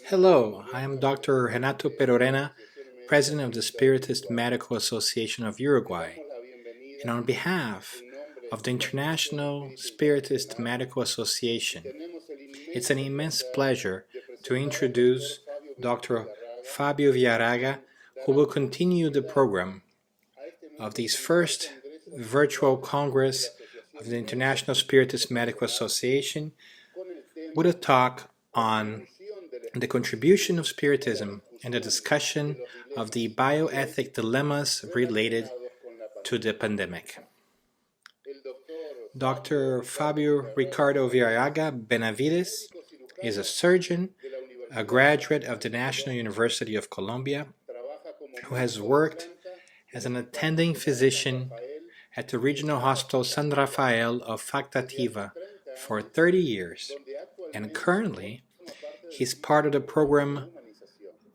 Hello, I am Dr. Renato Perorena, President of the Spiritist Medical Association of Uruguay, and on behalf of the International Spiritist Medical Association, it's an immense pleasure to introduce Dr. Fabio Villarraga, who will continue the program of this first virtual Congress of the International Spiritist Medical Association with a talk on the contribution of Spiritism and the discussion of the bioethic dilemmas related to the pandemic. Dr. Fabio Ricardo Villarraga Benavides is a surgeon, a graduate of the National University of Colombia, who has worked as an attending physician at the Regional Hospital San Rafael of Factativa for 30 years, and currently he's part of the program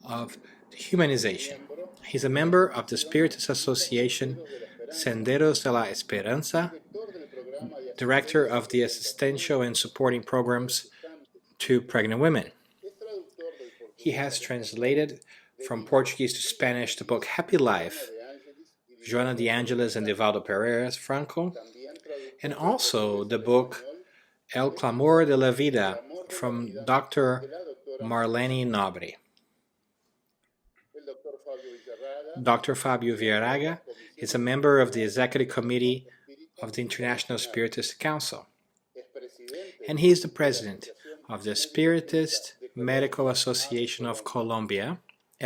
of humanization. He's a member of the Spiritist Association Senderos de la Esperanza, director of the assistential and supporting programs to pregnant women. He has translated from Portuguese to Spanish the book Happy Life, Joana de Angelis and Divaldo Pereira's Franco, and also the book El Clamor de la Vida from Dr. Marlene Nobri. Dr. Fabio Villarraga is a member of the Executive Committee of the International Spiritist Council, and he is the president of the Spiritist Medical Association of Colombia,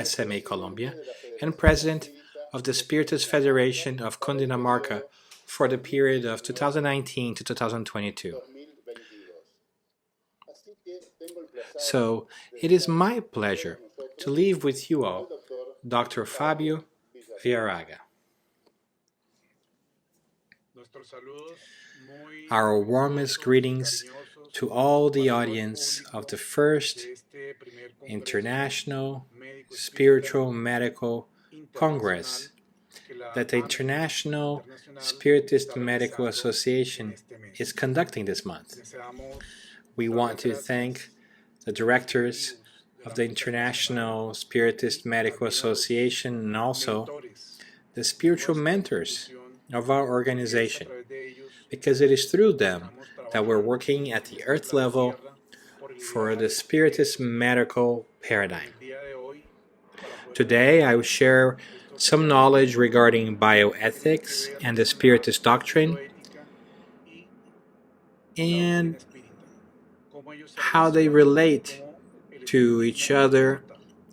SMA Colombia, and president of the Spiritist Federation of Cundinamarca for the period of 2019 to 2022. So, it is my pleasure to leave with you all Dr. Fabio Villarraga. Our warmest greetings to all the audience of the first International Spiritual Medical Congress that the International Spiritist Medical Association is conducting this month. We want to thank the directors of the International Spiritist Medical Association and also the spiritual mentors of our organization, because it is through them that we're working at the earth level for the Spiritist medical paradigm. Today I will share some knowledge regarding bioethics and the Spiritist doctrine and how they relate to each other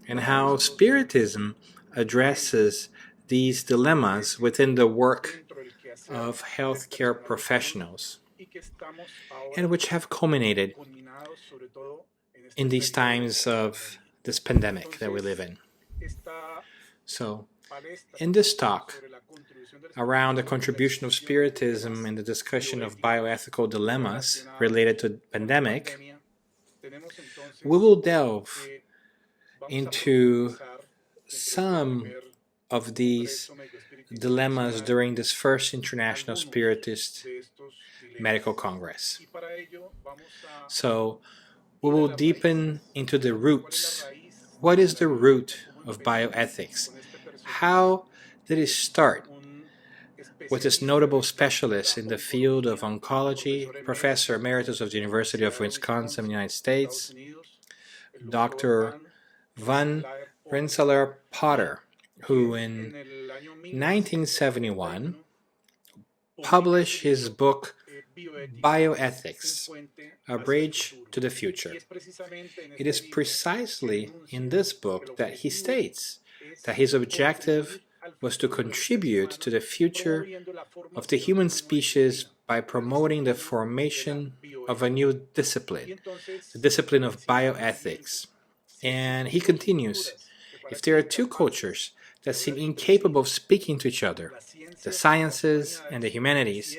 and how Spiritism addresses these dilemmas within the work of healthcare professionals, and which have culminated in these times of this pandemic that we live in. So, in this talk around the contribution of Spiritism and the discussion of bioethical dilemmas related to the pandemic, we will delve into some of these dilemmas during this first International Spiritist Medical Congress. So, we will deepen into the roots. What is the root of bioethics? How did it start with this notable specialist in the field of oncology, Professor Emeritus of the University of Wisconsin, United States, Dr. Van Rensselaer Potter, who in 1971 published his book Bioethics, A Bridge to the Future. It is precisely in this book that he states that his objective was to contribute to the future of the human species by promoting the formation of a new discipline, the discipline of bioethics. And he continues, if there are two cultures that seem incapable of speaking to each other, the sciences and the humanities,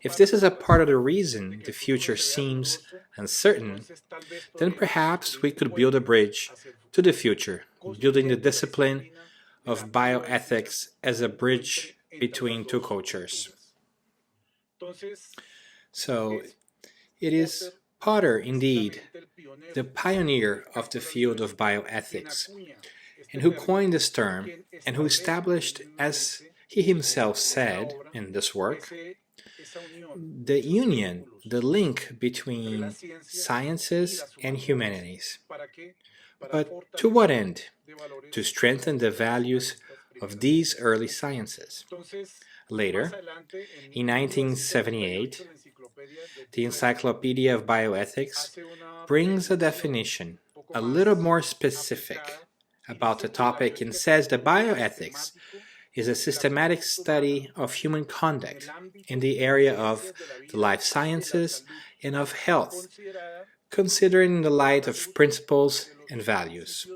if this is a part of the reason the future seems uncertain, then perhaps we could build a bridge to the future, building the discipline of bioethics as a bridge between two cultures. So, it is Potter, indeed, the pioneer of the field of bioethics, and who coined this term, and who established, as he himself said in this work, the union, the link between sciences and humanities. But to what end? To strengthen the values of these early sciences. Later, in 1978, the Encyclopedia of Bioethics brings a definition a little more specific about the topic and says that bioethics is a systematic study of human conduct in the area of the life sciences and of health, considered in the light of principles and values.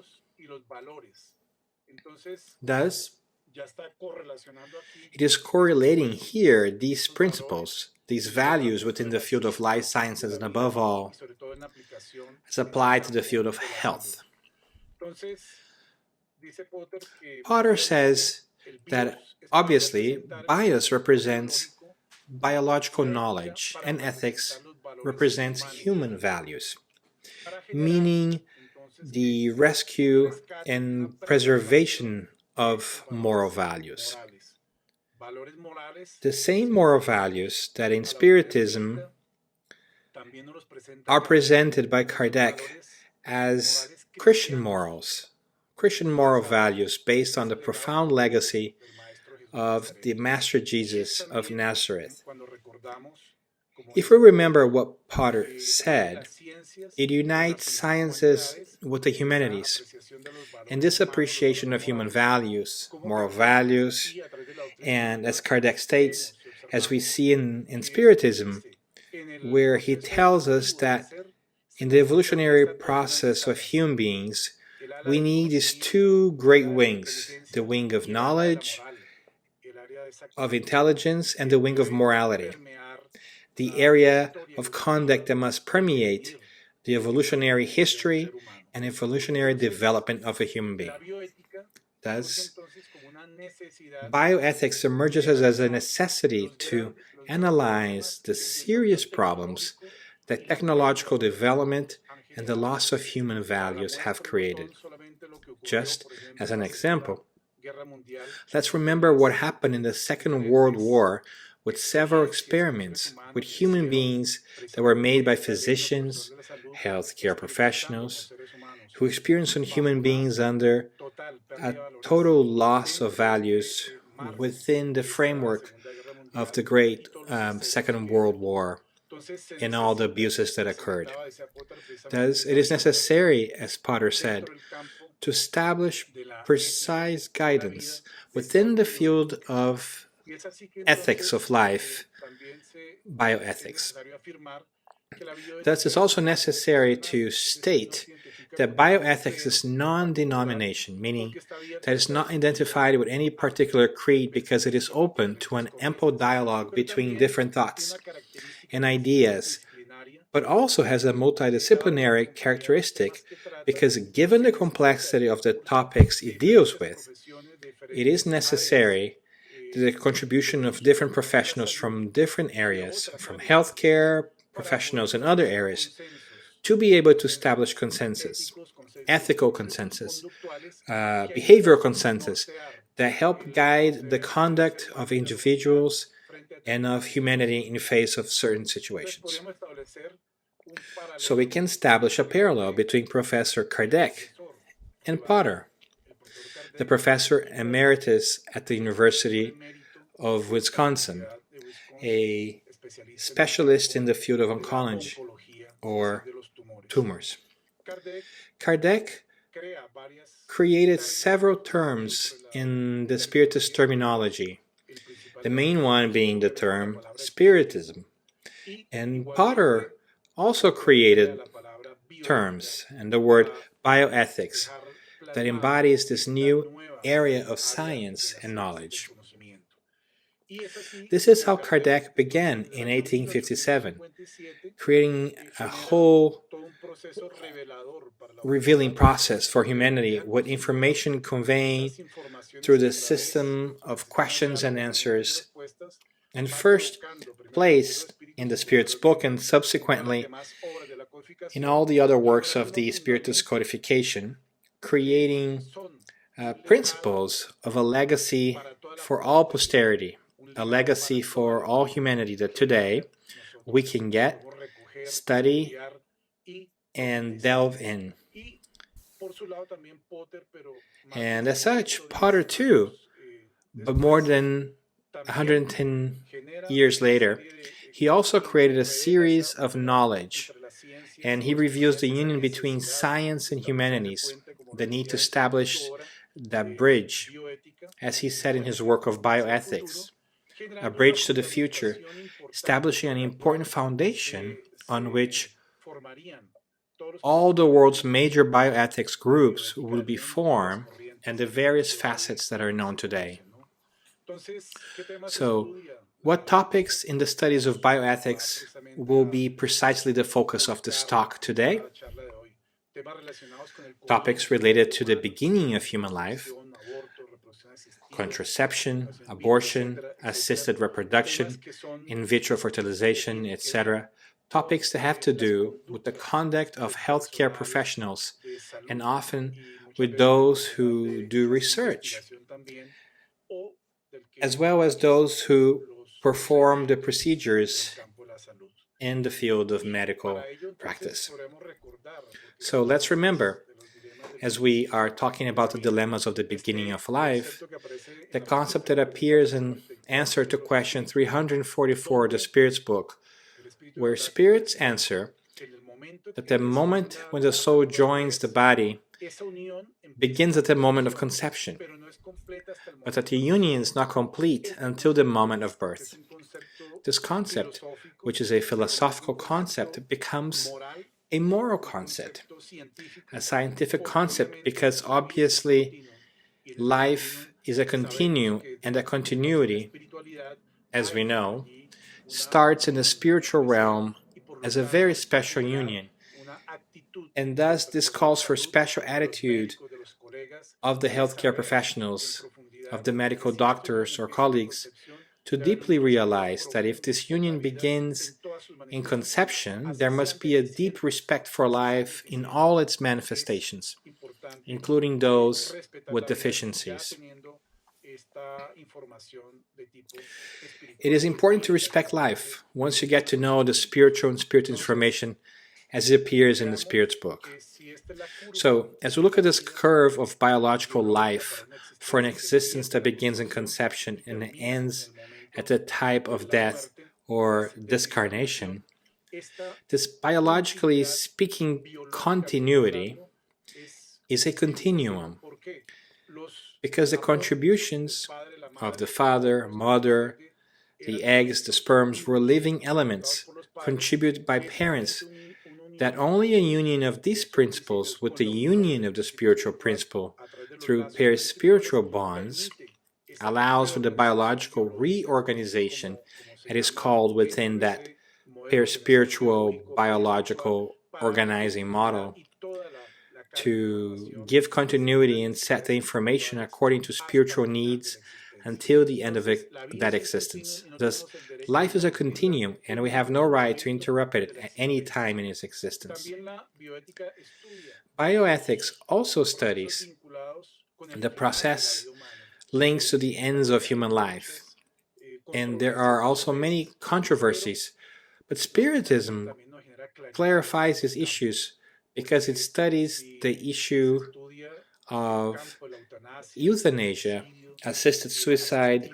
Thus, it is correlating here these principles, these values within the field of life sciences and above all, as applied to the field of health. Potter says that obviously bios represents biological knowledge and ethics represents human values, meaning the rescue and preservation of moral values. The same moral values that in Spiritism are presented by Kardec as Christian morals, Christian moral values based on the profound legacy of the Master Jesus of Nazareth. If we remember what Potter said, it unites sciences with the humanities, and this appreciation of human values, moral values, and as Kardec states, as we see in Spiritism, where he tells us that in the evolutionary process of human beings, we need these two great wings, the wing of knowledge, of intelligence, and the wing of morality, the area of conduct that must permeate the evolutionary history and evolutionary development of a human being. Thus, bioethics emerges as a necessity to analyze the serious problems that technological development and the loss of human values have created. Just as an example, let's remember what happened in the Second World War with several experiments with human beings that were made by physicians, healthcare professionals, who experienced on human beings under a total loss of values within the framework of the great Second World War and all the abuses that occurred. Thus, it is necessary, as Potter said, to establish precise guidance within the field of ethics of life, bioethics. Thus, it's also necessary to state that bioethics is non-denomination, meaning that it's not identified with any particular creed because it is open to an ample dialogue between different thoughts and ideas, but also has a multidisciplinary characteristic because given the complexity of the topics it deals with, it is necessary the contribution of different professionals from different areas, from healthcare, professionals in other areas, to be able to establish consensus, ethical consensus, behavioral consensus that help guide the conduct of individuals and of humanity in face of certain situations. So we can establish a parallel between Professor Kardec and Potter, the professor emeritus at the University of Wisconsin, a specialist in the field of oncology or tumors. Kardec created several terms in the Spiritist terminology, the main one being the term Spiritism. And Potter also created terms and the word bioethics that embodies this new area of science and knowledge. This is how Kardec began in 1857, creating a whole revealing process for humanity with information conveyed through the system of questions and answers, and first placed in the Spirit's book and subsequently in all the other works of the Spiritus codification, creating principles of a legacy for all posterity, a legacy for all humanity that today we can get, study, and delve in. And as such, Potter too, but more than 110 years later, he also created a series of knowledge, and he reveals the union between science and humanities, the need to establish that bridge, as he said in his work of Bioethics, a bridge to the future, establishing an important foundation on which all the world's major bioethics groups will be formed and the various facets that are known today. So, what topics in the studies of bioethics will be precisely the focus of this talk today? Topics related to the beginning of human life, contraception, abortion, assisted reproduction, in vitro fertilization, etc. Topics that have to do with the conduct of healthcare professionals and often with those who do research, as well as those who perform the procedures in the field of medical practice. So let's remember, as we are talking about the dilemmas of the beginning of life, the concept that appears in answer to question 344 of the Spirit's book, where spirits answer that the moment when the soul joins the body begins at the moment of conception, but that the union is not complete until the moment of birth. This concept, which is a philosophical concept, becomes a moral concept, a scientific concept, because obviously life is a continuum, and a continuity, as we know, starts in the spiritual realm as a very special union, and thus this calls for special attitude of the healthcare professionals, of the medical doctors or colleagues, to deeply realize that if this union begins in conception, there must be a deep respect for life in all its manifestations, including those with deficiencies. It is important to respect life once you get to know the spiritual and spirit information as it appears in the Spirit's book. So, as we look at this curve of biological life for an existence that begins in conception and ends at the type of death or discarnation, this biologically speaking continuity is a continuum, because the contributions of the father, mother, the eggs, the sperms were living elements contributed by parents, that only a union of these principles with the union of the spiritual principle through peri-spiritual bonds allows for the biological reorganization that is called within that peri-spiritual biological organizing model to give continuity and set the information according to spiritual needs until the end of that existence. Thus, life is a continuum, and we have no right to interrupt it at any time in its existence. Bioethics also studies the process links to the ends of human life, and there are also many controversies, but Spiritism clarifies these issues because it studies the issue of euthanasia, assisted suicide,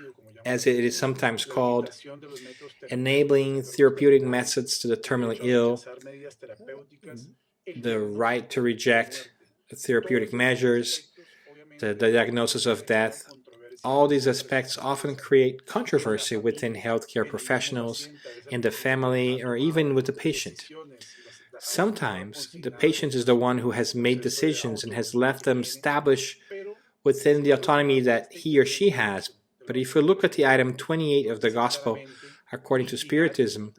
as it is sometimes called, enabling therapeutic methods to the terminally ill, the right to reject therapeutic measures, the diagnosis of death. All these aspects often create controversy within healthcare professionals, in the family, or even with the patient. Sometimes the patient is the one who has made decisions and has left them established within the autonomy that he or she has. But if we look at the item 28 of the Gospel according to Spiritism,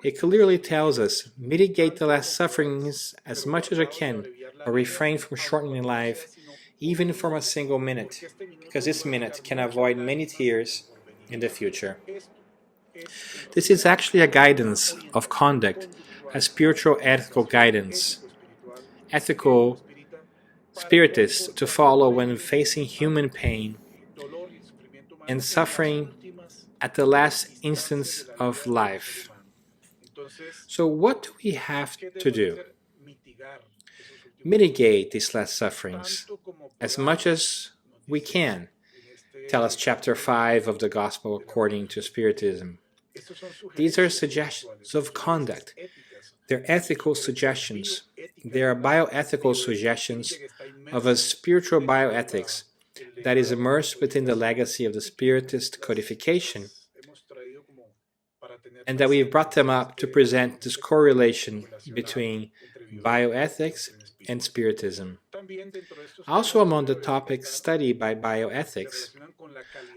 it clearly tells us, mitigate the last sufferings as much as I can, or refrain from shortening life, even from a single minute, because this minute can avoid many tears in the future. This is actually a guidance of conduct a spiritual ethical guidance, ethical spiritists to follow when facing human pain and suffering at the last instance of life. So, what do we have to do? Mitigate these last sufferings as much as we can, tells chapter 5 of the Gospel according to Spiritism. These are suggestions of conduct. They're ethical suggestions. They are bioethical suggestions of a spiritual bioethics that is immersed within the legacy of the Spiritist codification, and that we've brought them up to present this correlation between bioethics and Spiritism. Also among the topics studied by bioethics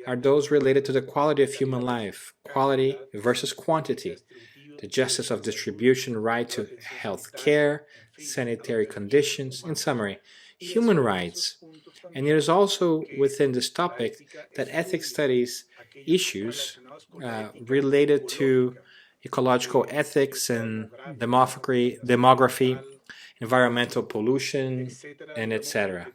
are those related to the quality of human life, quality versus quantity, the justice of distribution, right to health care, sanitary conditions, in summary, human rights. And it is also within this topic that ethics studies issues related to ecological ethics and demography, environmental pollution, and etc.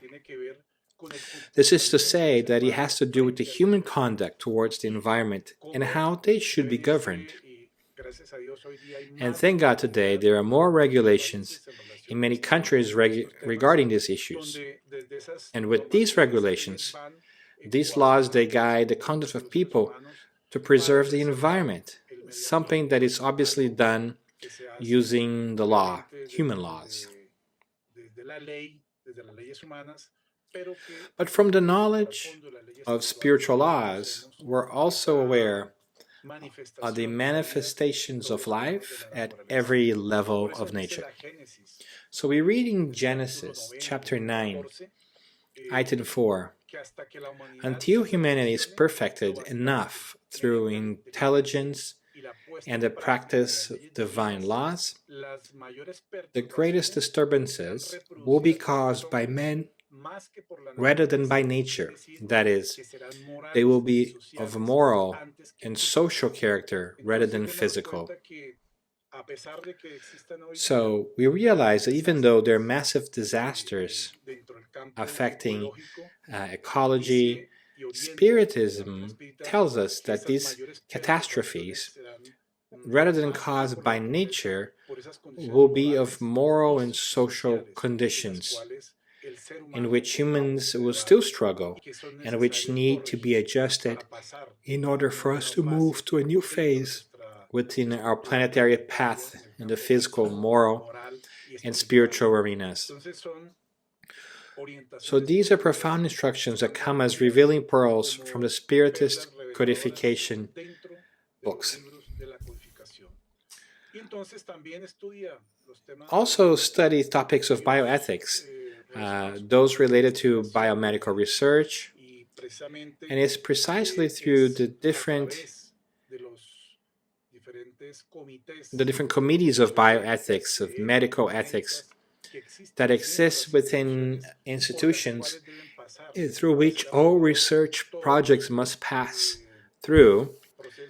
This is to say that it has to do with the human conduct towards the environment and how they should be governed. And thank God today there are more regulations in many countries regarding these issues. And with these regulations, these laws, they guide the conduct of people to preserve the environment, something that is obviously done using the law, human laws. But from the knowledge of spiritual laws, we're also aware of the manifestations of life at every level of nature. So we read in Genesis chapter 9, item 4, until humanity is perfected enough through intelligence and the practice of divine laws, the greatest disturbances will be caused by men rather than by nature. That is, they will be of moral and social character rather than physical. So we realize that even though there are massive disasters affecting ecology, Spiritism tells us that these catastrophes, rather than caused by nature, will be of moral and social conditions in which humans will still struggle and which need to be adjusted in order for us to move to a new phase within our planetary path in the physical, moral, and spiritual arenas. So these are profound instructions that come as revealing pearls from the Spiritist codification books. Also study topics of bioethics, those related to biomedical research, and it's precisely through the different committees of bioethics, of medical ethics, that exist within institutions through which all research projects must pass through,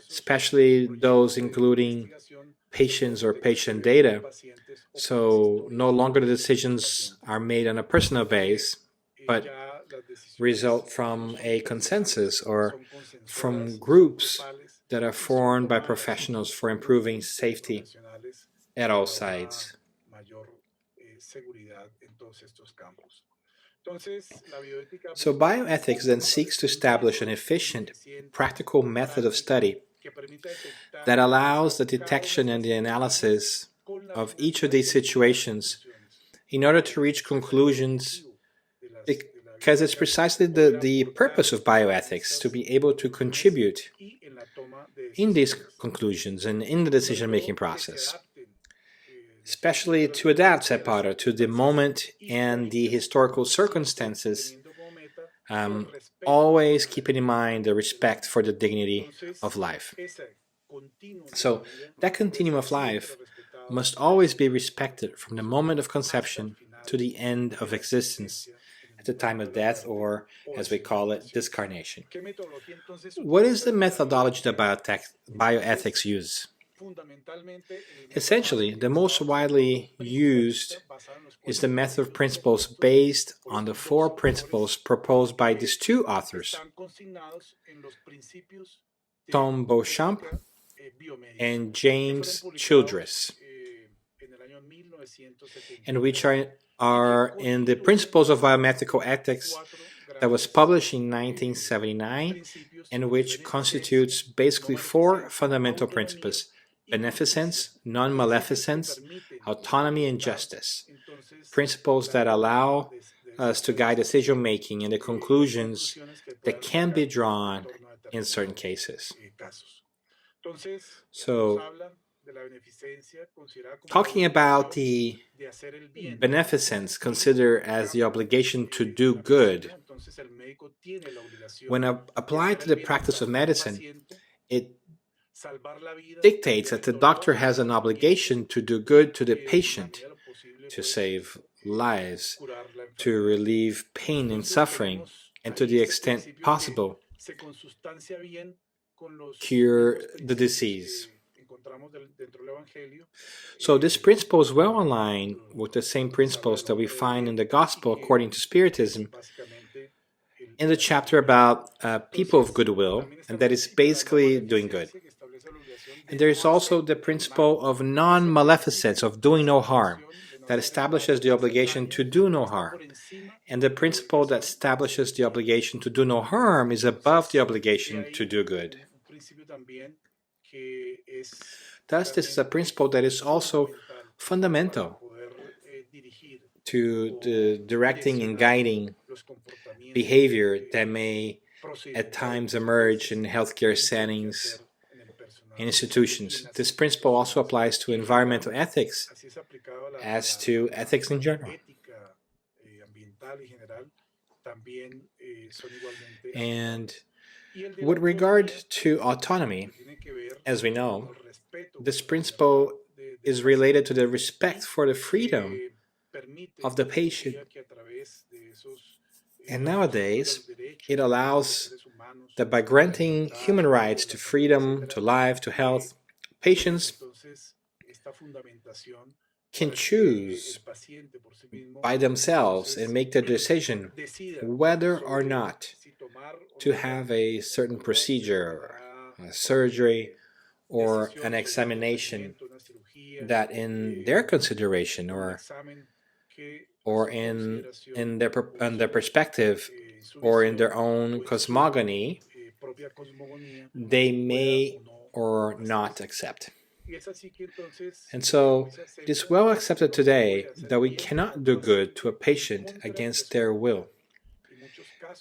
especially those including patients or patient data. So no longer the decisions are made on a personal base, but result from a consensus or from groups that are formed by professionals for improving safety at all sides. So bioethics then seeks to establish an efficient, practical method of study that allows the detection and the analysis of each of these situations in order to reach conclusions, because it's precisely the purpose of bioethics to be able to contribute in these conclusions and in the decision-making process, especially to adapt, said Potter, to the moment and the historical circumstances, always keeping in mind the respect for the dignity of life. So that continuum of life must always be respected from the moment of conception to the end of existence, at the time of death, or as we call it, discarnation. What is the methodology that bioethics use? Essentially, the most widely used is the method of principles based on the four principles proposed by these two authors, Tom Beauchamp and James Childress, and which are in the Principles of Biomedical Ethics that was published in 1979, and which constitutes basically four fundamental principles: beneficence, non-maleficence, autonomy, and justice. Principles that allow us to guide decision-making and the conclusions that can be drawn in certain cases. So, talking about the beneficence considered as the obligation to do good, when applied to the practice of medicine, it dictates that the doctor has an obligation to do good to the patient, to save lives, to relieve pain and suffering, and to the extent possible, cure the disease. So this principle is well aligned with the same principles that we find in the Gospel according to Spiritism in the chapter about people of goodwill, and that is basically doing good. And there is also the principle of non-maleficence, of doing no harm, that establishes the obligation to do no harm. And the principle that establishes the obligation to do no harm is above the obligation to do good. Thus, this is a principle that is also fundamental to the directing and guiding behavior that may at times emerge in healthcare settings and institutions. This principle also applies to environmental ethics as to ethics in general. And with regard to autonomy, as we know, this principle is related to the respect for the freedom of the patient. And nowadays, it allows that by granting human rights to freedom, to life, to health, patients can choose by themselves and make the decision whether or not to have a certain procedure, a surgery, or an examination that in their consideration or in their perspective or in their own cosmogony, they may or not accept. And so it is well accepted today that we cannot do good to a patient against their will.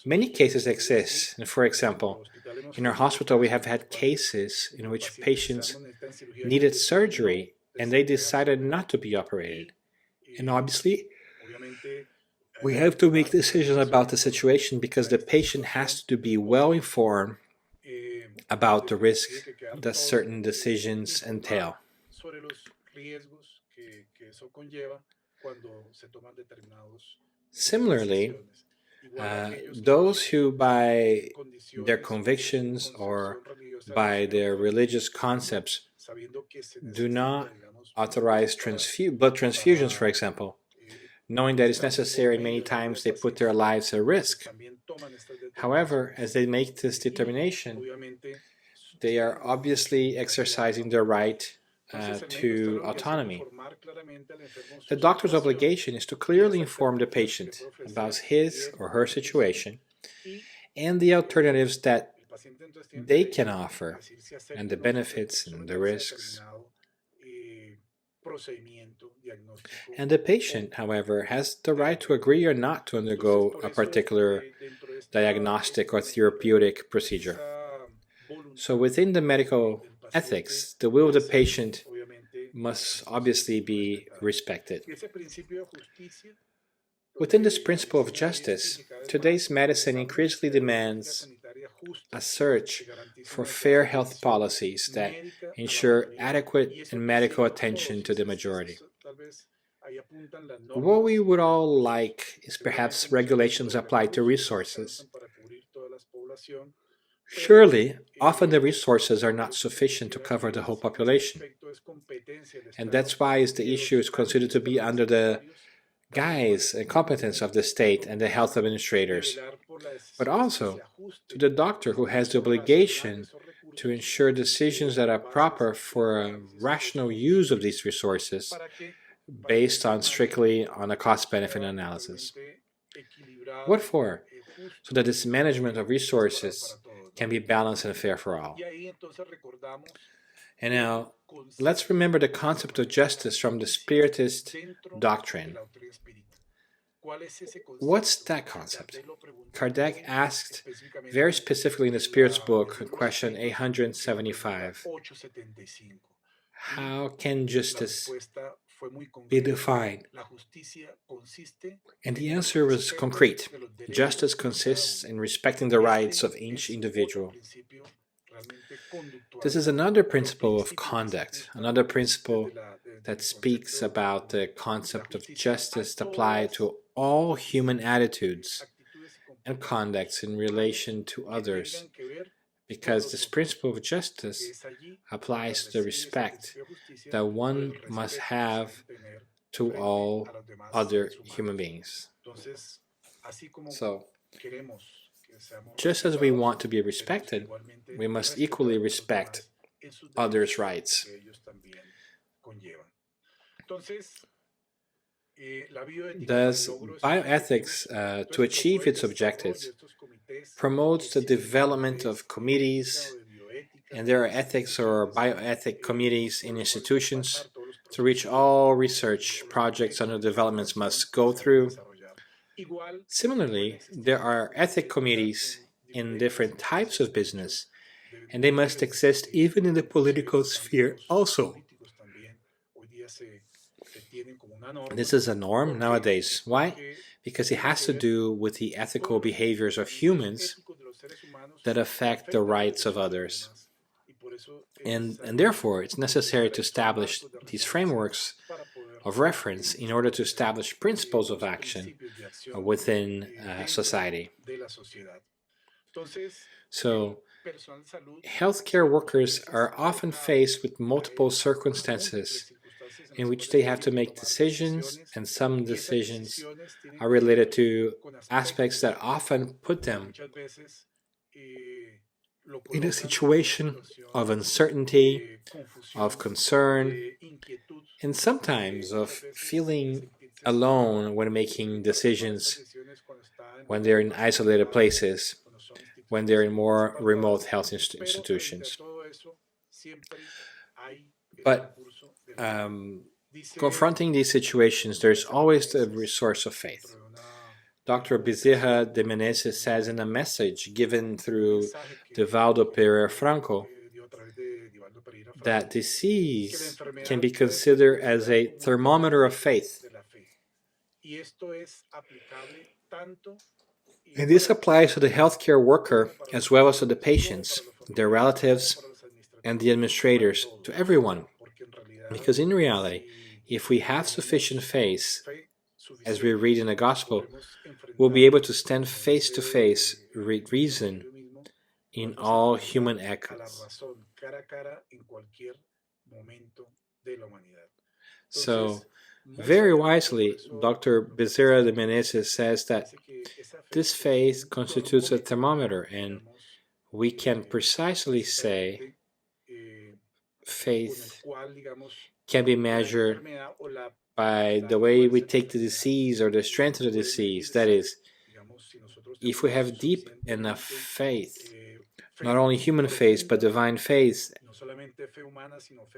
Many cases exist, and for example, in our hospital we have had cases in which patients needed surgery and they decided not to be operated. And obviously, we have to make decisions about the situation because the patient has to be well informed about the risk that certain decisions entail. Similarly, those who by their convictions or by their religious concepts do not authorize blood transfusions, for example, knowing that it's necessary many times they put their lives at risk. However, as they make this determination, they are obviously exercising their right to autonomy. The doctor's obligation is to clearly inform the patient about his or her situation and the alternatives that they can offer, and the benefits and the risks. And the patient, however, has the right to agree or not to undergo a particular diagnostic or therapeutic procedure. So within the medical ethics, the will of the patient must obviously be respected. Within this principle of justice, today's medicine increasingly demands a search for fair health policies that ensure adequate and medical attention to the majority. What we would all like is perhaps regulations applied to resources. Surely, often the resources are not sufficient to cover the whole population. And that's why the issue is considered to be under the guise and competence of the state and the health administrators, but also to the doctor who has the obligation to ensure decisions that are proper for a rational use of these resources based on strictly on a cost-benefit analysis. What for? So that this management of resources can be balanced and fair for all. And now, let's remember the concept of justice from the Spiritist doctrine. What's that concept? Kardec asked very specifically in the Spirit's book, question 875, how can justice be defined? And the answer was concrete. Justice consists in respecting the rights of each individual. This is another principle of conduct, another principle that speaks about the concept of justice applied to all human attitudes and conducts in relation to others, because this principle of justice applies to the respect that one must have to all other human beings. So, just as we want to be respected, we must equally respect others' rights. Thus, bioethics, to achieve its objectives, promotes the development of committees, and there are ethics or bioethic committees in institutions through which all research projects under developments must go through. Similarly, there are ethic committees in different types of business, and they must exist even in the political sphere also. This is a norm nowadays. Why? Because it has to do with the ethical behaviors of humans that affect the rights of others. And therefore, it's necessary to establish these frameworks of reference in order to establish principles of action within society. So, healthcare workers are often faced with multiple circumstances in which they have to make decisions, and some decisions are related to aspects that often put them in a situation of uncertainty, of concern, and sometimes of feeling alone when making decisions, when they're in isolated places, when they're in more remote health institutions. But confronting these situations, there's always the resource of faith. Dr. Bezerra de Menezes says in a message given through Divaldo Pereira Franco that disease can be considered as a thermometer of faith. And this applies to the healthcare worker as well as to the patients, their relatives, and the administrators, to everyone. Because in reality, if we have sufficient faith, as we read in the Gospel, we'll be able to stand face to face with reason in all human acts. So, very wisely, Dr. Bezerra de Menezes says that this faith constitutes a thermometer, and we can precisely say faith can be measured by the way we take the disease or the strength of the disease. That is, if we have deep enough faith, not only human faith, but divine faith,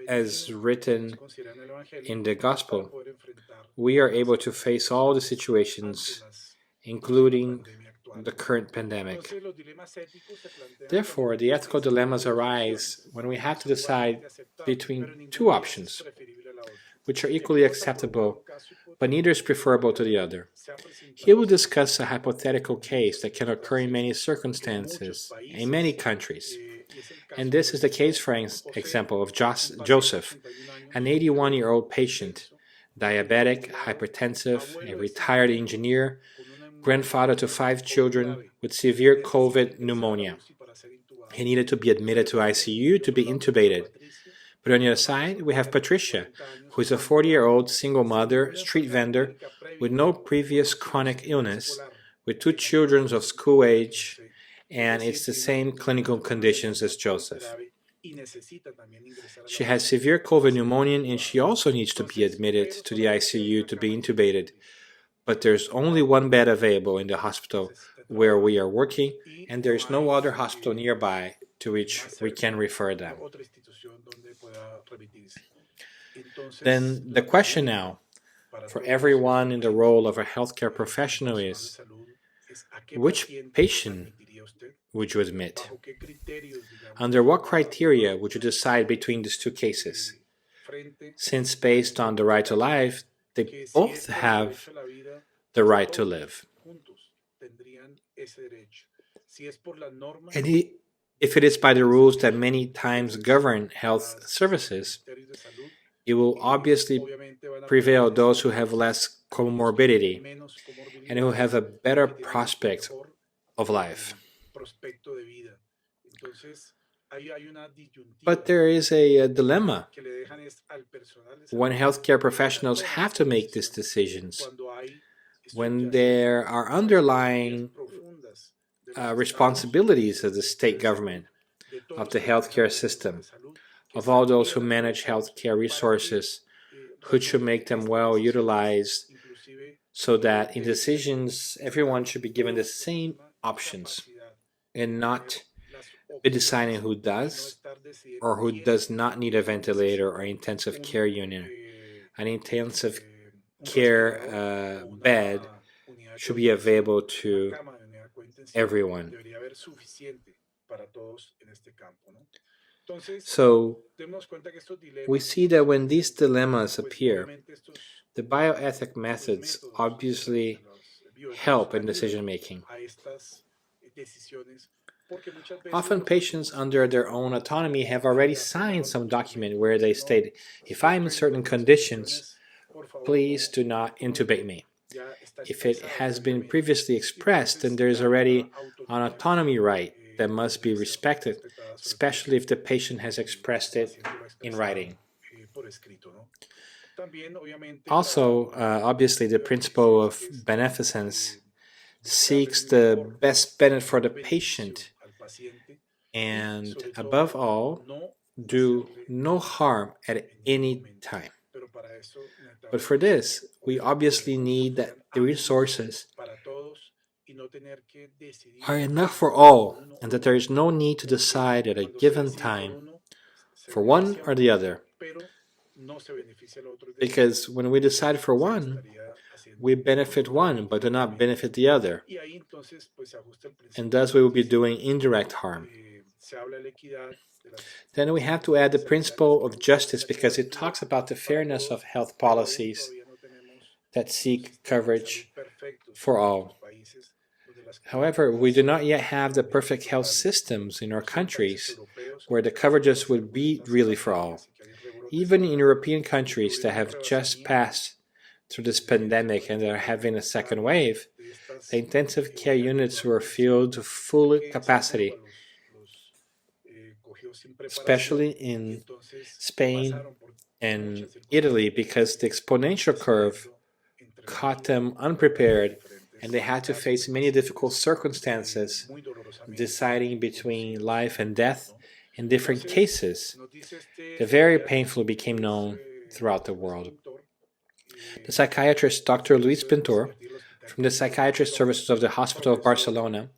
as written in the Gospel, we are able to face all the situations, including the current pandemic. Therefore, the ethical dilemmas arise when we have to decide between two options, which are equally acceptable, but neither is preferable to the other. Here we'll discuss a hypothetical case that can occur in many circumstances, in many countries. And this is the case, for example, of Joseph, an 81-year-old patient, diabetic, hypertensive, a retired engineer, grandfather to 5 children with severe COVID pneumonia. He needed to be admitted to ICU to be intubated. But on the other side, we have Patricia, who is a 40-year-old single mother, street vendor, with no previous chronic illness, with 2 children of school age, and it's the same clinical conditions as Joseph. She has severe COVID pneumonia and she also needs to be admitted to the ICU to be intubated. But there's only one bed available in the hospital where we are working, and there's no other hospital nearby to which we can refer them. Then the question now, for everyone in the role of a healthcare professional is, which patient would you admit? Under what criteria would you decide between these 2 cases? Since based on the right to life, they both have the right to live. And if it is by the rules that many times govern health services, it will obviously prevail those who have less comorbidity and who have a better prospect of life. But there is a dilemma when healthcare professionals have to make these decisions, when there are underlying responsibilities of the state government, of the healthcare system, of all those who manage healthcare resources, who should make them well utilized so that in decisions everyone should be given the same options and not be deciding who does or who does not need a ventilator or intensive care unit. An intensive care bed should be available to everyone. So we see that when these dilemmas appear, the bioethic methods obviously help in decision making. Often patients under their own autonomy have already signed some document where they state, if I am in certain conditions, please do not intubate me. If it has been previously expressed, then there is already an autonomy right that must be respected, especially if the patient has expressed it in writing. Also, obviously, the principle of beneficence seeks the best benefit for the patient and, above all, do no harm at any time. But for this, we obviously need that the resources are enough for all and that there is no need to decide at a given time for one or the other. Because when we decide for one, we benefit one but do not benefit the other. And thus we will be doing indirect harm. Then we have to add the principle of justice because it talks about the fairness of health policies that seek coverage for all. However, we do not yet have the perfect health systems in our countries where the coverages would be really for all. Even in European countries that have just passed through this pandemic and are having a second wave, the intensive care units were filled to full capacity, especially in Spain and Italy, because the exponential curve caught them unprepared and they had to face many difficult circumstances, deciding between life and death in different cases that very painfully became known throughout the world. The psychiatrist Dr. Luis Pintor, from the Psychiatrist Services of the Hospital of Barcelona,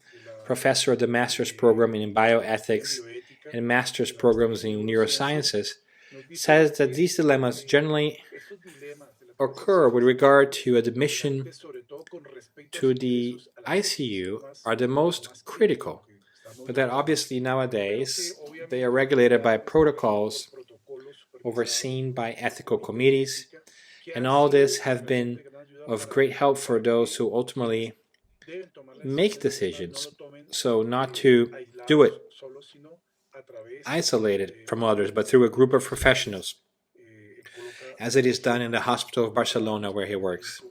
professor of the Master's Program in Bioethics and Master's Programs in Neurosciences, says that these dilemmas generally occur with regard to admission to the ICU are the most critical, but that obviously nowadays they are regulated by protocols overseen by ethical committees, and all this have been of great help for those who ultimately make decisions, so not to do it isolated from others, but through a group of professionals, as it is done in the Hospital of Barcelona where he works.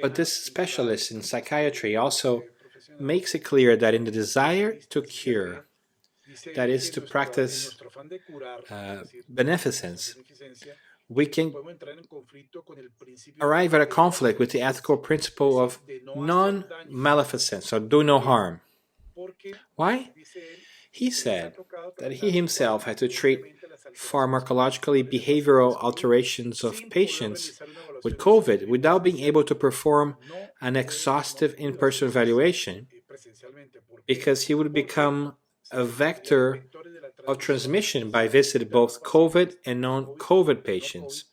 But this specialist in psychiatry also makes it clear that in the desire to cure, that is to practice beneficence, we can arrive at a conflict with the ethical principle of non-maleficence, so do no harm. Why? He said that he himself had to treat pharmacologically behavioral alterations of patients with COVID without being able to perform an exhaustive in-person evaluation because he would become a vector of transmission by visiting both COVID and non-COVID patients.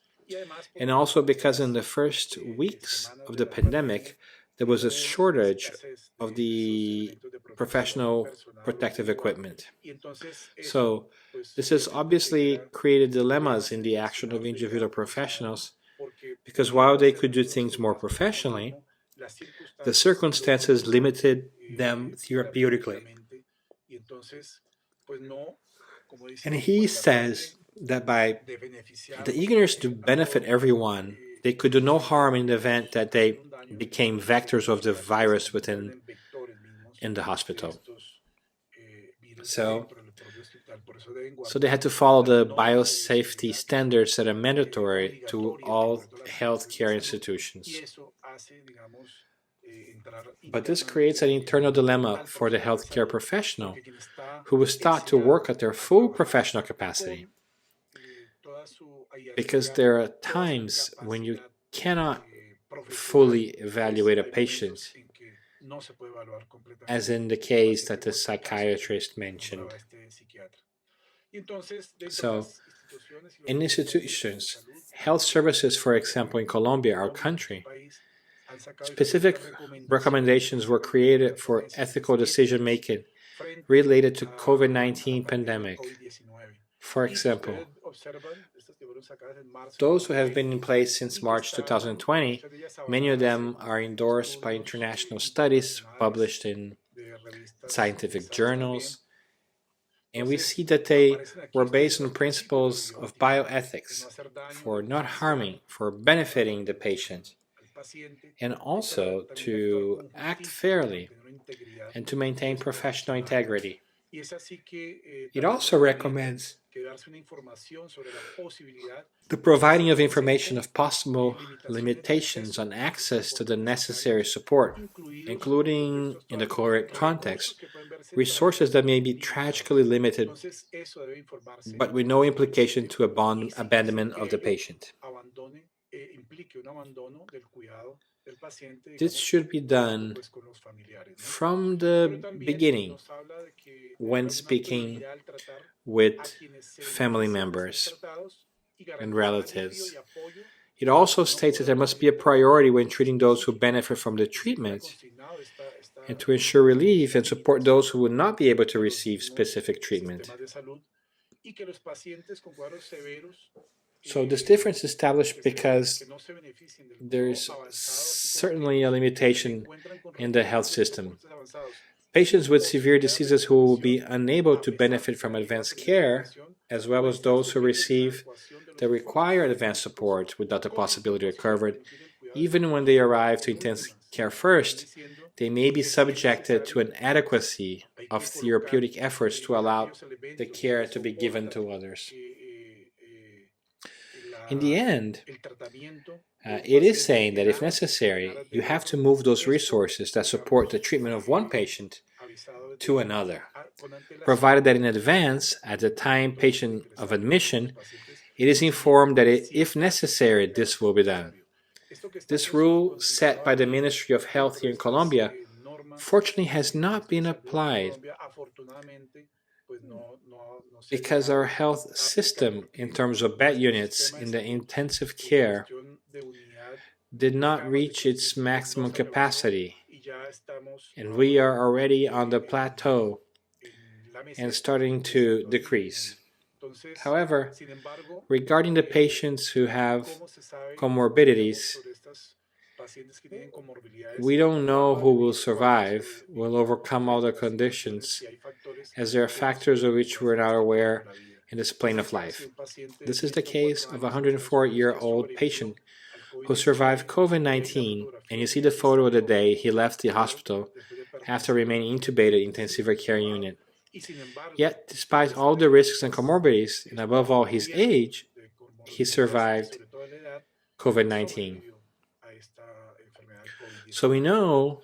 And also because in the first weeks of the pandemic, there was a shortage of the professional protective equipment. So this has obviously created dilemmas in the action of individual professionals because while they could do things more professionally, the circumstances limited them therapeutically. And he says that by the eagerness to benefit everyone, they could do no harm in the event that they became vectors of the virus within in the hospital. So they had to follow the biosafety standards that are mandatory to all healthcare institutions. But this creates an internal dilemma for the healthcare professional who was taught to work at their full professional capacity. Because there are times when you cannot fully evaluate a patient, as in the case that the psychiatrist mentioned. So, in institutions, health services, for example, in Colombia, our country, specific recommendations were created for ethical decision-making related to COVID-19 pandemic. For example, those who have been in place since March 2020, many of them are endorsed by international studies published in scientific journals, and we see that they were based on principles of bioethics for not harming, for benefiting the patient, and also to act fairly and to maintain professional integrity. It also recommends the providing of information of possible limitations on access to the necessary support, including, in the correct context, resources that may be tragically limited, but with no implication to abandonment of the patient. This should be done from the beginning when speaking with family members and relatives. It also states that there must be a priority when treating those who benefit from the treatment and to ensure relief and support those who would not be able to receive specific treatment. So this difference is established because there's certainly a limitation in the health system. Patients with severe diseases who will be unable to benefit from advanced care, as well as those who receive the required advanced support without the possibility of recovery, even when they arrive to intensive care first, they may be subjected to an adequacy of therapeutic efforts to allow the care to be given to others. In the end, it is saying that if necessary, you have to move those resources that support the treatment of one patient to another, provided that in advance, at the time patient of admission, it is informed that if necessary, this will be done. This rule set by the Ministry of Health here in Colombia, fortunately has not been applied because our health system, in terms of bed units in the intensive care, did not reach its maximum capacity, and we are already on the plateau and starting to decrease. However, regarding the patients who have comorbidities, we don't know who will survive, will overcome all the conditions, as there are factors of which we're not aware in this plane of life. This is the case of a 104-year-old patient who survived COVID-19, and you see the photo of the day he left the hospital after remaining intubated in intensive care unit. Yet, despite all the risks and comorbidities, and above all his age, he survived COVID-19. So we know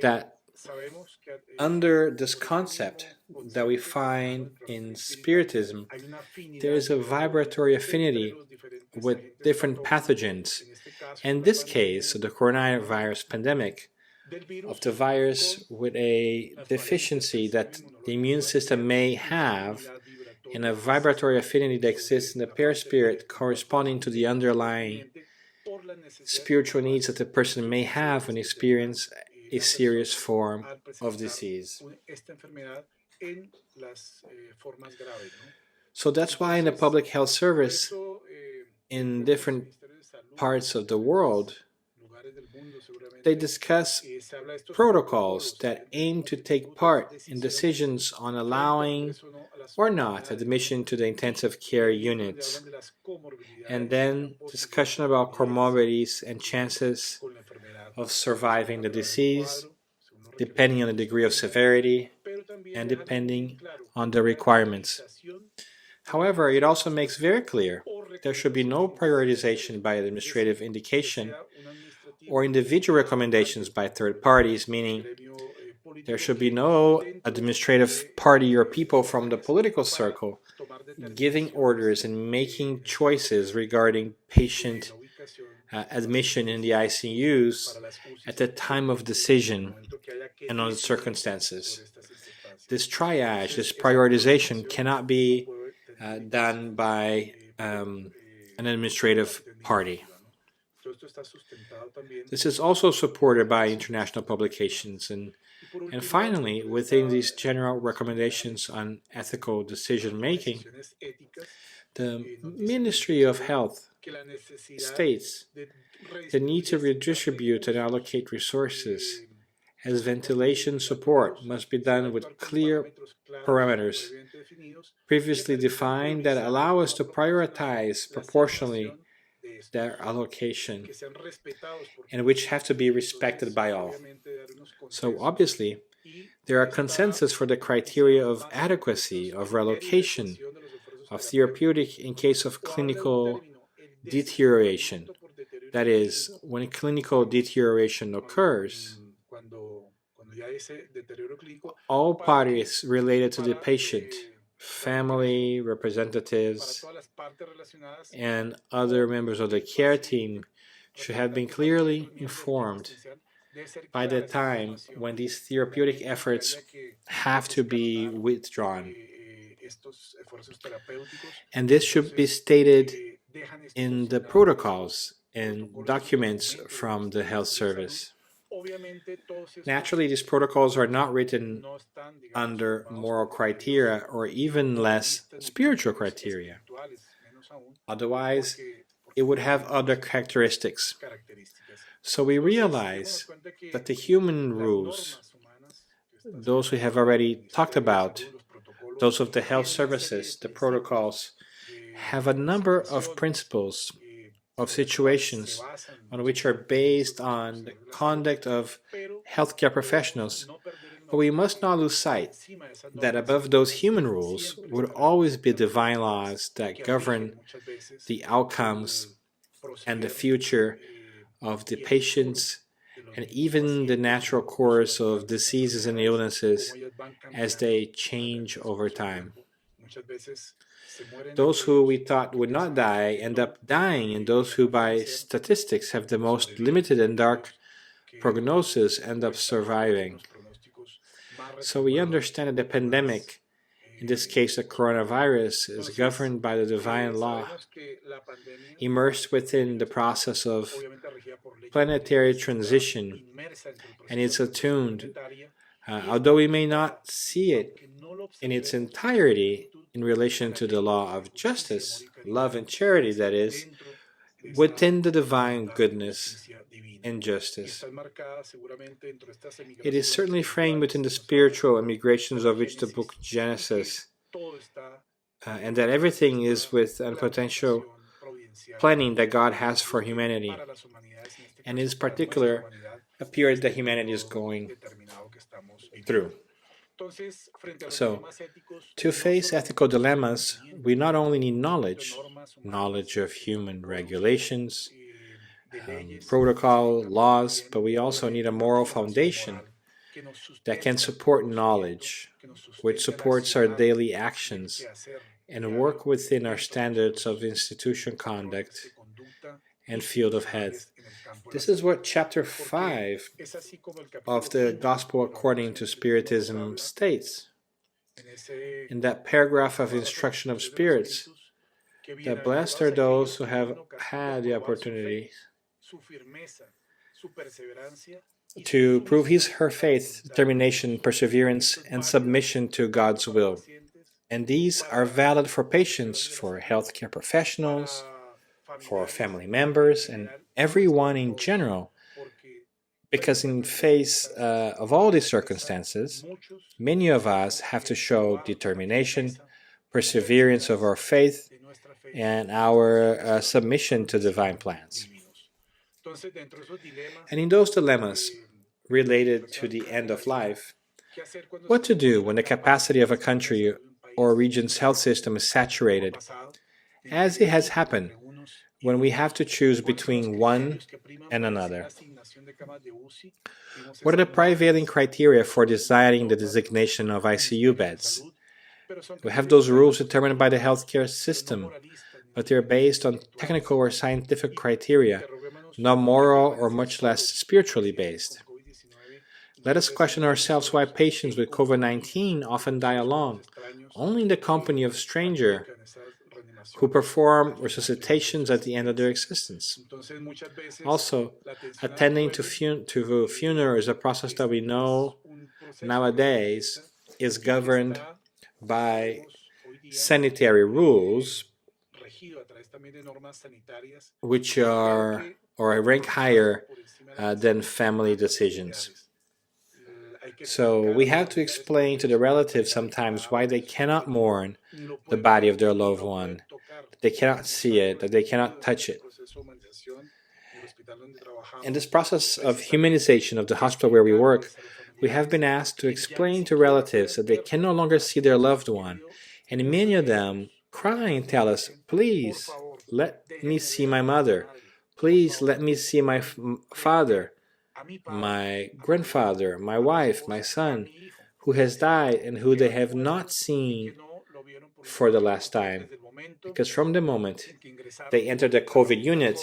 that under this concept that we find in Spiritism, there is a vibratory affinity with different pathogens. In this case, the coronavirus pandemic, of the virus with a deficiency that the immune system may have, and a vibratory affinity that exists in the perispirit corresponding to the underlying spiritual needs that the person may have when experience a serious form of disease. So that's why in the public health service in different parts of the world, they discuss protocols that aim to take part in decisions on allowing or not admission to the intensive care units, and then discussion about comorbidities and chances of surviving the disease, depending on the degree of severity and depending on the requirements. However, it also makes very clear there should be no prioritization by administrative indication or individual recommendations by third parties, meaning there should be no administrative party or people from the political circle giving orders and making choices regarding patient admission in the ICUs at the time of decision and on the circumstances. This triage, this prioritization cannot be done by an administrative party. This is also supported by international publications. And finally, within these general recommendations on ethical decision-making, the Ministry of Health states the need to redistribute and allocate resources as ventilation support must be done with clear parameters previously defined that allow us to prioritize proportionally their allocation and which have to be respected by all. So obviously, there are consensus for the criteria of adequacy, of relocation, of therapeutic in case of clinical deterioration. That is, when clinical deterioration occurs, all parties related to the patient, family, representatives, and other members of the care team should have been clearly informed by the time when these therapeutic efforts have to be withdrawn. And this should be stated in the protocols and documents from the health service. Naturally, these protocols are not written under moral criteria or even less spiritual criteria. Otherwise, it would have other characteristics. So we realize that the human rules, those we have already talked about, those of the health services, the protocols, have a number of principles of situations on which are based on the conduct of healthcare professionals. But we must not lose sight that above those human rules would always be divine laws that govern the outcomes and the future of the patients and even the natural course of diseases and illnesses as they change over time. Those who we thought would not die end up dying, and those who by statistics have the most limited and dark prognosis end up surviving. So we understand that the pandemic, in this case the coronavirus, is governed by the divine law, immersed within the process of planetary transition, and it's attuned, although we may not see it in its entirety in relation to the law of justice, love and charity, that is, within the divine goodness and justice. It is certainly framed within the spiritual immigrations of which the book Genesis, and that everything is with a potential planning that God has for humanity, and in particular, a period that humanity is going through. So, to face ethical dilemmas, we not only need knowledge of human regulations, protocol, laws, but we also need a moral foundation that can support knowledge, which supports our daily actions and work within our standards of institution conduct and field of health. This is what chapter 5 of the Gospel according to Spiritism states. In that paragraph of instruction of spirits, that blessed are those who have had the opportunity to prove her faith, determination, perseverance, and submission to God's will. And these are valid for patients, for healthcare professionals, for family members, and everyone in general. Because in face of all these circumstances, many of us have to show determination, perseverance of our faith, and our submission to divine plans. And in those dilemmas related to the end of life, what to do when the capacity of a country or region's health system is saturated, as it has happened when we have to choose between one and another. What are the prevailing criteria for deciding the designation of ICU beds? We have those rules determined by the healthcare system, but they're based on technical or scientific criteria, not moral or much less spiritually based. Let us question ourselves why patients with COVID-19 often die alone, only in the company of strangers who perform resuscitations at the end of their existence. Also, attending to funerals is a process that we know nowadays is governed by sanitary rules, which are or rank higher than family decisions. So we have to explain to the relatives sometimes why they cannot mourn the body of their loved one, that they cannot see it, that they cannot touch it. In this process of humanization of the hospital where we work, we have been asked to explain to relatives that they can no longer see their loved one, and many of them cry and tell us, please, let me see my mother. Please, let me see my father, my grandfather, my wife, my son, who has died and who they have not seen for the last time. Because from the moment they entered the COVID unit,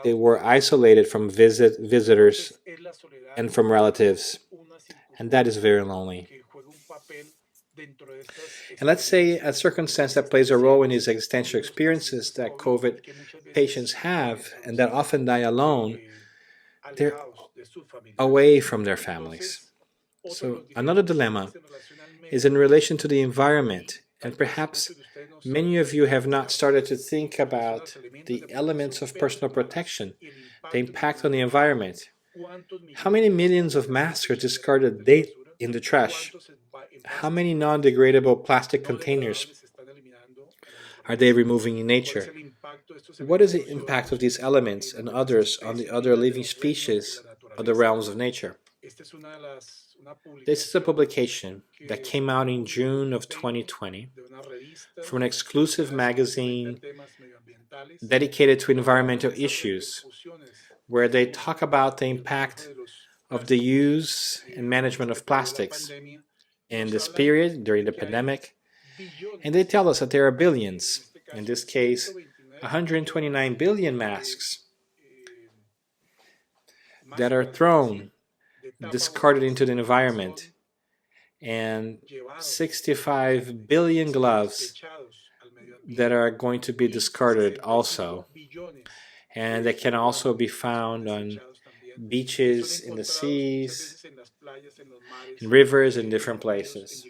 they were isolated from visitors and from relatives. And that is very lonely. And let's say a circumstance that plays a role in these existential experiences that COVID patients have and that often die alone, they're away from their families. So another dilemma is in relation to the environment, and perhaps many of you have not started to think about the elements of personal protection, the impact on the environment. How many millions of masks are discarded daily in the trash? How many non-degradable plastic containers are they removing in nature? What is the impact of these elements and others on the other living species of the realms of nature? This is a publication that came out in June of 2020 from an exclusive magazine dedicated to environmental issues, where they talk about the impact of the use and management of plastics in this period during the pandemic, and they tell us that there are billions, in this case 129 billion masks, that are thrown, discarded into the environment, and 65 billion gloves that are going to be discarded also, and that can also be found on beaches, in the seas, in rivers, in different places.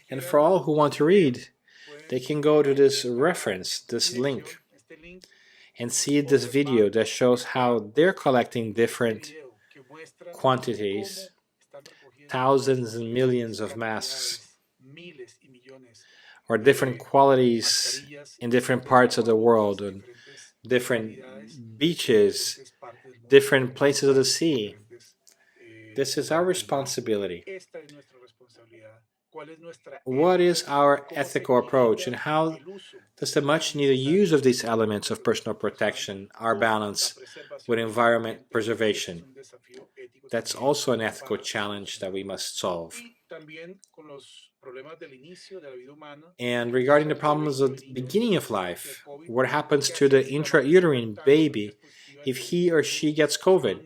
And for all who want to read, they can go to this reference, this link, and see this video that shows how they're collecting different quantities, thousands and millions of masks, or different qualities in different parts of the world, and different beaches, different places of the sea. This is our responsibility. What is our ethical approach, and how does the much needed use of these elements of personal protection are balanced with environment preservation? That's also an ethical challenge that we must solve. And regarding the problems of the beginning of life, what happens to the intrauterine baby if he or she gets COVID?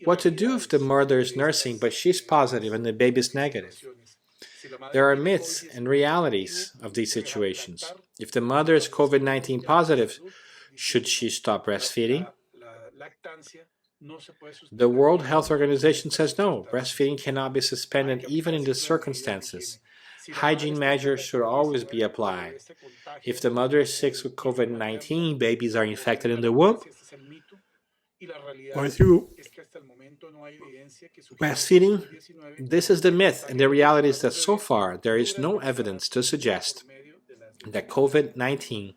What to do if the mother is nursing but she's positive and the baby is negative? There are myths and realities of these situations. If the mother is COVID-19 positive, should she stop breastfeeding? The World Health Organization says no, breastfeeding cannot be suspended even in these circumstances. Hygiene measures should always be applied. If the mother is sick with COVID-19, babies are infected in the womb or through breastfeeding. This is the myth, and the reality is that so far there is no evidence to suggest that COVID-19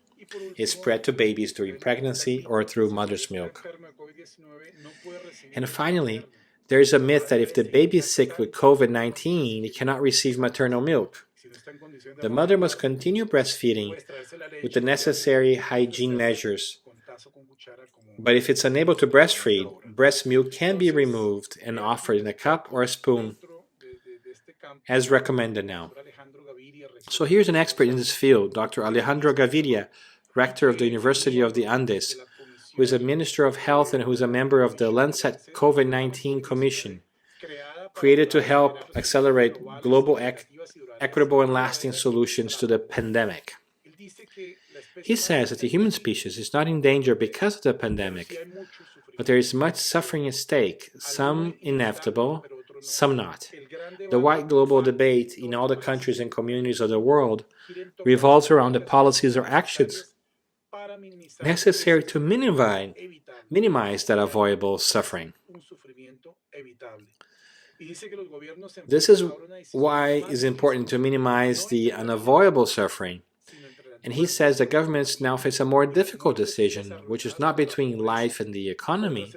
is spread to babies during pregnancy or through mother's milk. And finally, there is a myth that if the baby is sick with COVID-19, he cannot receive maternal milk. The mother must continue breastfeeding with the necessary hygiene measures. But if it's unable to breastfeed, breast milk can be removed and offered in a cup or a spoon, as recommended now. So here's an expert in this field, Dr. Alejandra Gaviria, rector of the University of the Andes, who is a Minister of Health and who is a member of the Lancet COVID-19 Commission, created to help accelerate global equitable and lasting solutions to the pandemic. He says that the human species is not in danger because of the pandemic, but there is much suffering at stake, some inevitable, some not. The wide global debate in all the countries and communities of the world revolves around the policies or actions necessary to minimize that avoidable suffering. This is why it is important to minimize the unavoidable suffering. And he says that governments now face a more difficult decision, which is not between life and the economy,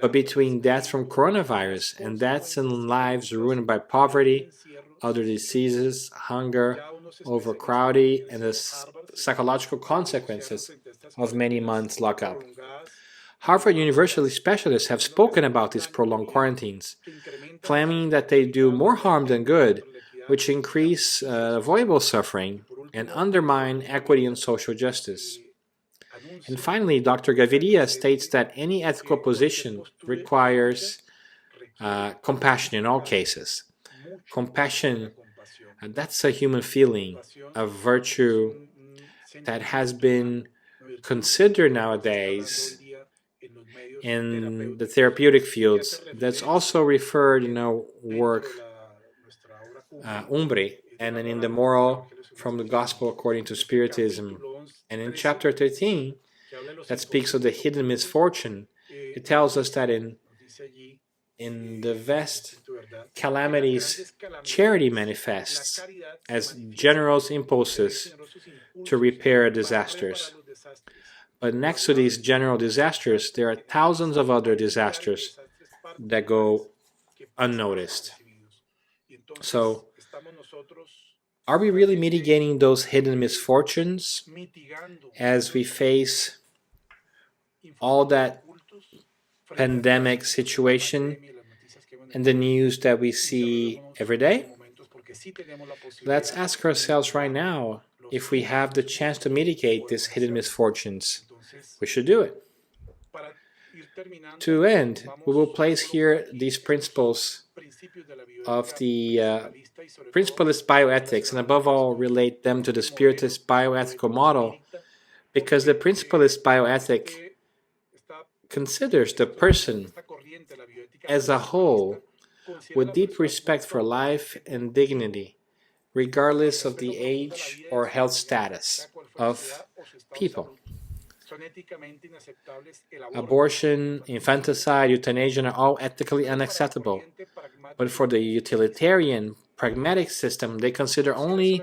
but between deaths from coronavirus and deaths and lives ruined by poverty, other diseases, hunger, overcrowding, and the psychological consequences of many months lockup. Harvard University specialists have spoken about these prolonged quarantines, claiming that they do more harm than good, which increase avoidable suffering and undermine equity and social justice. And finally, Dr. Gaviria states that any ethical position requires compassion in all cases. Compassion, that's a human feeling, a virtue that has been considered nowadays in the therapeutic fields. That's also referred in our work, Umbre, and in the moral from the Gospel according to Spiritism. And in chapter 13, that speaks of the hidden misfortune, it tells us that in the vast calamities, charity manifests as generous impulses to repair disasters. But next to these general disasters, there are thousands of other disasters that go unnoticed. So, are we really mitigating those hidden misfortunes as we face all that pandemic situation and the news that we see every day? Let's ask ourselves right now, if we have the chance to mitigate these hidden misfortunes, we should do it. To end, we will place here these principles of the principalist bioethics, and above all relate them to the Spiritist bioethical model, because the principalist bioethic considers the person as a whole with deep respect for life and dignity, regardless of the age or health status of people. Abortion, infanticide, euthanasia are all ethically unacceptable, but for the utilitarian, pragmatic system, they consider only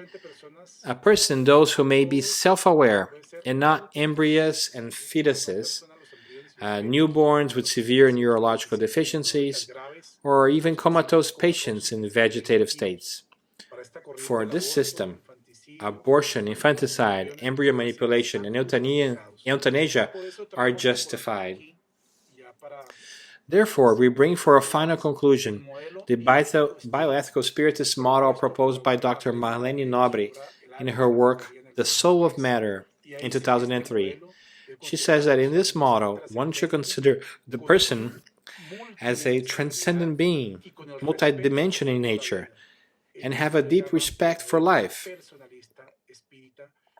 a person those who may be self-aware and not embryos and fetuses, newborns with severe neurological deficiencies, or even comatose patients in vegetative states. For this system, abortion, infanticide, embryo manipulation, and euthanasia are justified. Therefore, we bring for a final conclusion the bioethical spiritist model proposed by Dr. Marlene Nobre in her work The Soul of Matter in 2003. She says that in this model, one should consider the person as a transcendent being, multidimensional in nature, and have a deep respect for life.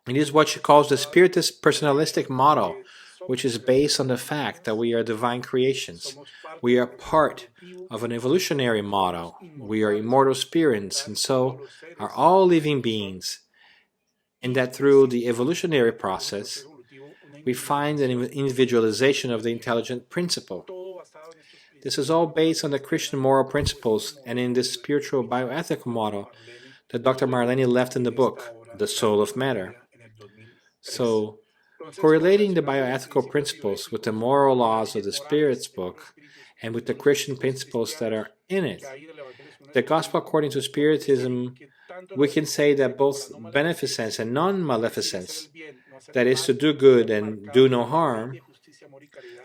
It is what she calls the Spiritist personalistic model, which is based on the fact that we are divine creations. We are part of an evolutionary model. We are immortal spirits, and so are all living beings. And that through the evolutionary process, we find an individualization of the intelligent principle. This is all based on the Christian moral principles and in this spiritual bioethical model that Dr. Marlene left in the book, The Soul of Matter. So, correlating the bioethical principles with the moral laws of the Spirit's book and with the Christian principles that are in it, the Gospel according to Spiritism, we can say that both beneficence and non-maleficence, that is to do good and do no harm,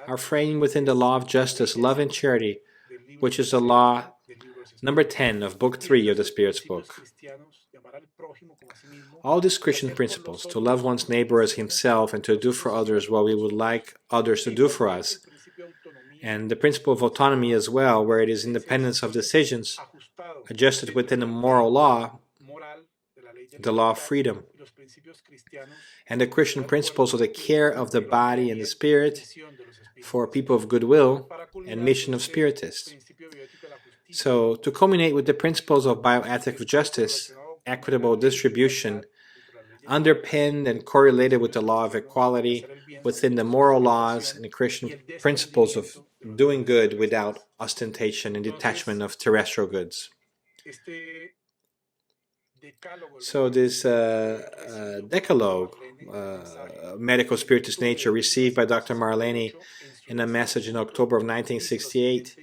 are framed within the law of justice, love, and charity, which is the law number 10 of Book 3 of the Spirit's book. All these Christian principles, to love one's neighbor as himself and to do for others what we would like others to do for us, and the principle of autonomy as well, where it is independence of decisions, adjusted within the moral law, the law of freedom, and the Christian principles of the care of the body and the spirit for people of goodwill and mission of Spiritists. So, to culminate with the principles of bioethical justice, equitable distribution, underpinned and correlated with the law of equality within the moral laws and the Christian principles of doing good without ostentation and detachment of terrestrial goods. So this decalogue, medical spiritist nature, received by Dr. Marlene in a message in October of 1968,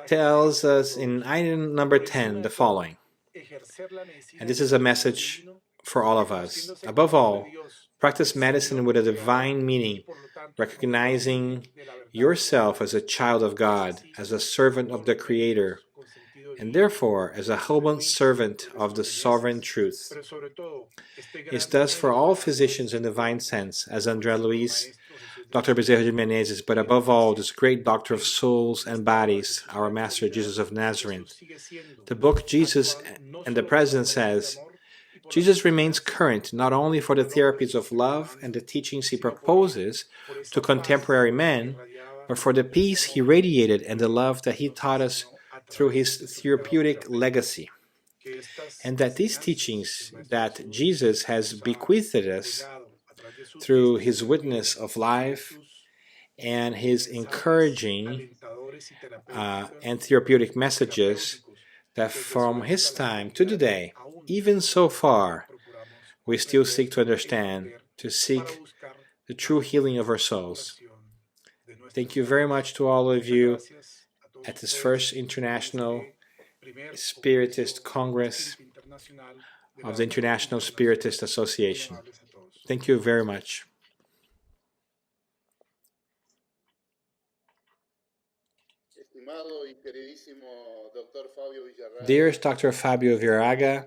tells us in item number 10 the following. And this is a message for all of us. Above all, practice medicine with a divine meaning, recognizing yourself as a child of God, as a servant of the Creator, and therefore as a humble servant of the sovereign truth. It's thus for all physicians in divine sense, as André Luis, Dr. Bezerra de Menezes, but above all, this great doctor of souls and bodies, our Master Jesus of Nazareth. The book Jesus and the President says, Jesus remains current not only for the therapies of love and the teachings he proposes to contemporary men, but for the peace he radiated and the love that he taught us through his therapeutic legacy. And that these teachings that Jesus has bequeathed us through his witness of life and his encouraging and therapeutic messages, that from his time to today, even so far, we still seek to understand, to seek the true healing of our souls. Thank you very much to all of you at this first International Spiritist Congress of the International Spiritist Association. Thank you very much. Dearest Dr. Fabio Villarraga,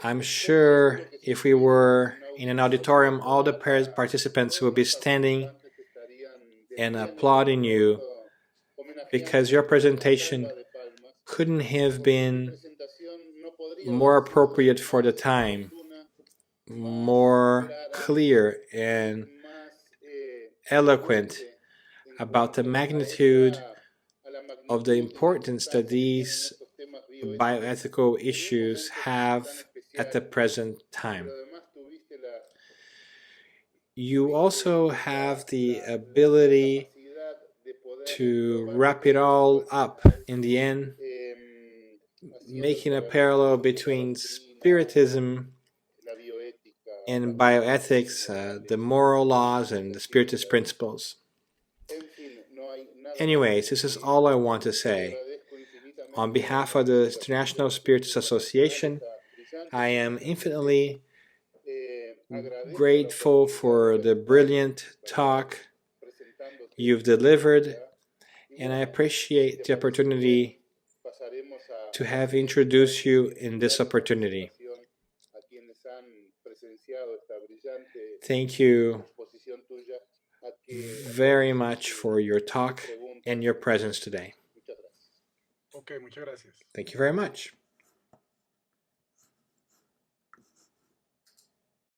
I'm sure if we were in an auditorium, all the participants will be standing and applauding you, because your presentation couldn't have been more appropriate for the time, more clear and eloquent about the magnitude of the importance that these bioethical issues have at the present time. You also have the ability to wrap it all up in the end, making a parallel between Spiritism and bioethics, the moral laws and the Spiritist principles. Anyways, this is all I want to say. On behalf of the International Spiritus Association, I am infinitely grateful for the brilliant talk you've delivered, and I appreciate the opportunity to have introduced you in this opportunity. Thank you very much for your talk and your presence today. Thank you very much.